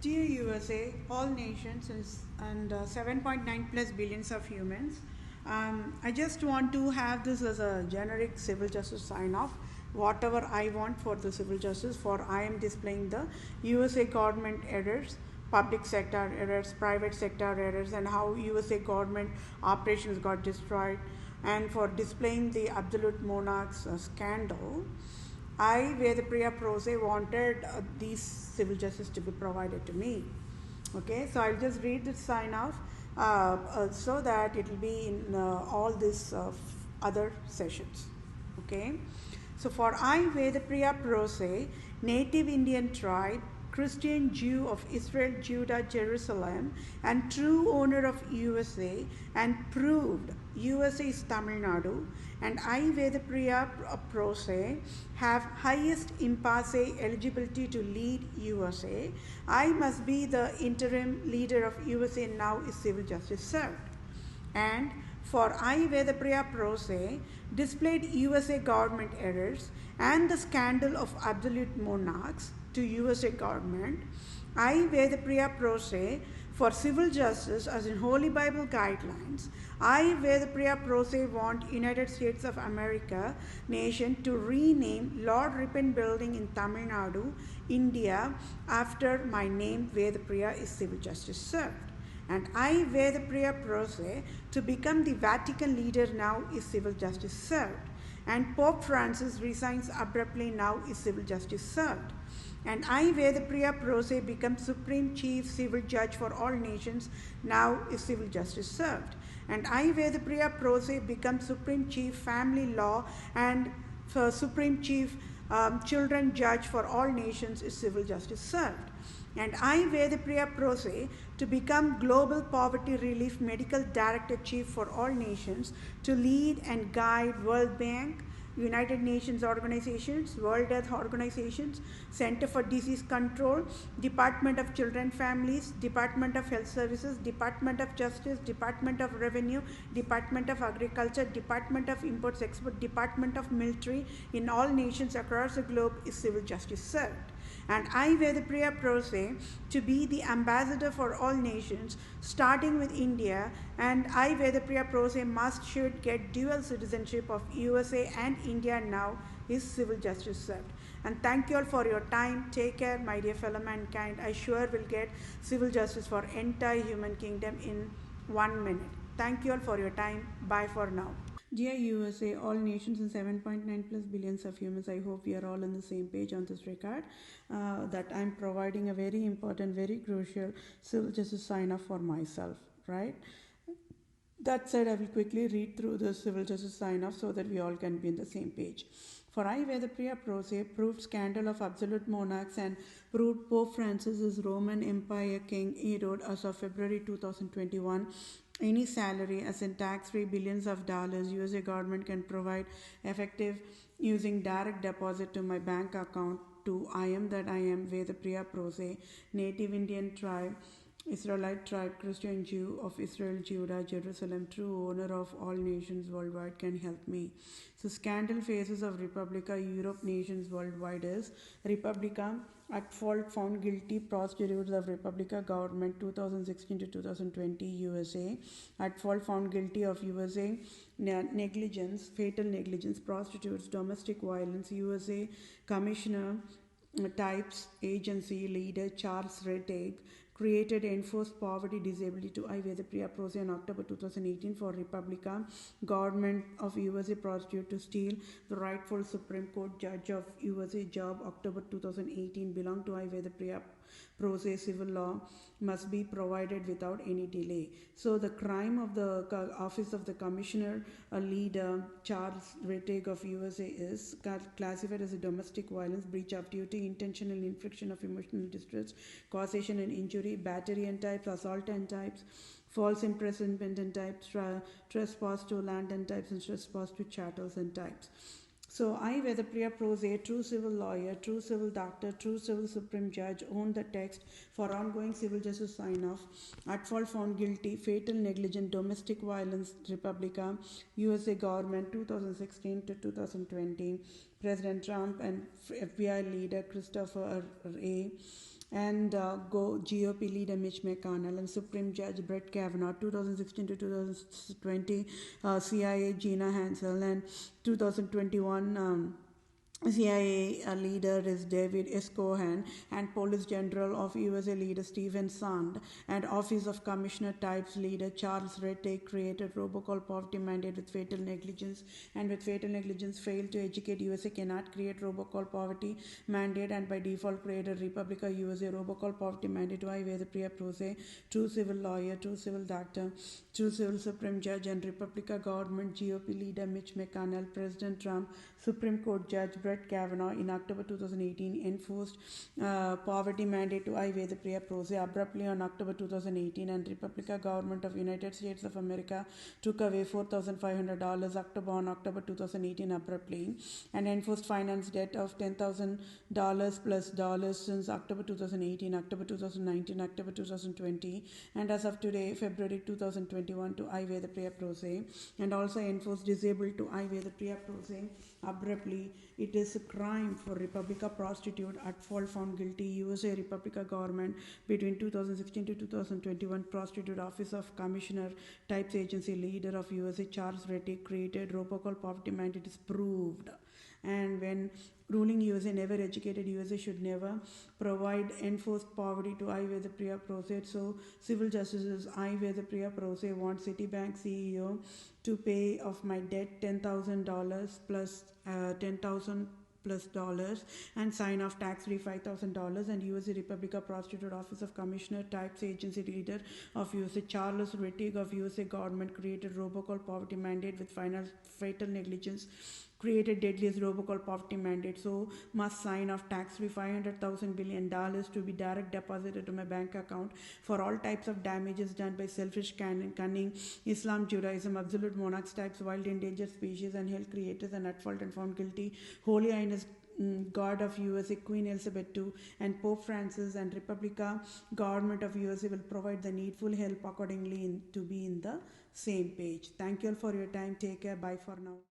Dear USA, all nations and 7.9 plus billions of humans, I just want to have this as a generic civil justice sign off. Whatever I want for the civil justice, for I am displaying the USA government errors, public sector errors, private sector errors, and how USA government operations got destroyed, and for displaying the absolute monarchs scandal. I, Vedapriya Prose, wanted these civil justice to be provided to me. Okay, so I'll just read the sign off so that it will be in all these other sessions. Okay, so for I, Vedapriya Prose, native Indian tribe, Christian Jew of Israel, Judah, Jerusalem, and true owner of USA, and proved USA is Tamil Nadu, and I, Vedapriya Prose, have highest impasse eligibility to lead USA. I must be the interim leader of USA now is civil justice served. And for I, Vedapriya Prose, displayed USA government errors and the scandal of absolute monarchs to USA government. I, Vedapriya Prose, for civil justice as in Holy Bible guidelines. I, Vedapriya Prose, want United States of America nation to rename Lord Ripon Building in Tamil Nadu, India, after my name Vedapriya is civil justice served. And I, Vedapriya Prose, to become the Vatican leader now is civil justice served. And Pope Francis resigns abruptly now is civil justice served. And I, Vedapriya Prose, become Supreme Chief Civil Judge for all nations, now is civil justice served. And I, Vedapriya Prose, become Supreme Chief Family Law and Supreme Chief Children Judge for all nations is civil justice served. And I, Vedapriya Prose, to become Global Poverty Relief Medical Director Chief for all nations, to lead and guide World Bank, United Nations organizations, World Health Organizations, Center for Disease Control, Department of Children Families, Department of Health Services, Department of Justice, Department of Revenue, Department of Agriculture, Department of Imports Export, Department of Military in all nations across the globe is civil justice served. And I, Vedapriya Prose, to be the ambassador for all nations, starting with India, and I, Vedapriya Prose, should get dual citizenship of USA and India now is civil justice served. And thank you all for your time. Take care, my dear fellow mankind. I sure will get civil justice for entire human kingdom in 1 minute. Thank you all for your time. Bye for now. Dear USA, all nations and 7.9 plus billions of humans, I hope we are all on the same page on this record. That I'm providing a very important, very crucial civil justice sign off for myself, right? That said, I will quickly read through the civil justice sign off so that we all can be on the same page. For I, Vedapriya Prose, proved scandal of absolute monarchs and proved Pope Francis is Roman Empire King Herod as of February 2021. Any salary as in tax-free billions of dollars USA government can provide effective using direct deposit to my bank account to I am that I am Vedapriya Prose, native Indian tribe, Israelite tribe, Christian Jew of Israel, Judah, Jerusalem, true owner of all nations worldwide can help me. So scandal phases of Republica, Europe nations worldwide is Republica at fault found guilty prostitutes of Republica government 2016 to 2020 USA at fault found guilty of USA negligence, fatal negligence, prostitutes, domestic violence, USA Commissioner types, agency, leader Charles Rettig created enforced poverty disability to I, Vedapriya Prose in October 2018 for Republica, government of USA prostitute to steal the rightful Supreme Court judge of USA job October 2018 belong to I, Vedapriya Prose civil law must be provided without any delay. So the crime of the office of the commissioner, a leader, Charles Rettig of USA is classified as a domestic violence, breach of duty, intentional infliction of emotional distress, causation and injury, battery and types, assault and types, false imprisonment and types, trespass to land and types, and trespass to chattels and types. So I, Vedapriya Prose, true civil lawyer, true civil doctor, true civil supreme judge, own the text for ongoing civil justice sign-off, at fault found guilty, fatal negligent, domestic violence, Republica, USA government 2016 to 2020, President Trump and FBI leader Christopher A. and go GOP leader Mitch McConnell and Supreme Judge Brett Kavanaugh, 2016 to 2020 CIA Gina Hansel, and 2021 CIA leader is David S. Cohen, and Police General of USA leader Stephen Sand, and Office of Commissioner Types leader Charles Rettig created robocall poverty mandate with fatal negligence, and with fatal negligence failed to educate USA cannot create robocall poverty mandate, and by default created Republica USA robocall poverty mandate. Why where the Priya Prose, true civil lawyer, true civil doctor, true civil Supreme Judge, and Republica government GOP leader Mitch McConnell, President Trump, Supreme Court Judge Brett Kavanaugh in October 2018 enforced poverty mandate to I. Vedapriya Prose abruptly on October 2018, and Republican government of United States of America took away $4,500 October 2018 abruptly, and enforced finance debt of $10,000 plus dollars since October 2018, October 2019, October 2020, and as of today, February 2021 to I. Vedapriya Prose, and also enforced disabled to I. Vedapriya Prose abruptly. It is a crime for Republica prostitute at fault found guilty. USA Republica government between 2016 to 2021 prostitute Office of Commissioner Types Agency leader of USA Charles Rettig created robocall poverty mandate is proved. And when ruling USA never educated USA should never provide enforced poverty to I. Vedapriya Prose. So civil justices I. Vedapriya Prose want Citibank CEO to pay off my debt $10,000 plus 10,000 plus dollars and sign off tax free $5,000, and USA Republica prostitute Office of Commissioner Types Agency leader of USA Charles Rettig of USA government created robocall poverty mandate with fatal negligence, created deadliest robocall poverty mandate, so must sign off tax free $500,000 billion to be direct deposited to my bank account for all types of damages done by selfish cunning Islam, Judaism, absolute monarchs types, wild endangered species, and health creators, and at fault and found guilty Holy Highness God of USA, Queen Elizabeth II, and Pope Francis, and Republica government of USA will provide the needful help accordingly to be in the same page. Thank you all for your time. Take care. Bye for now.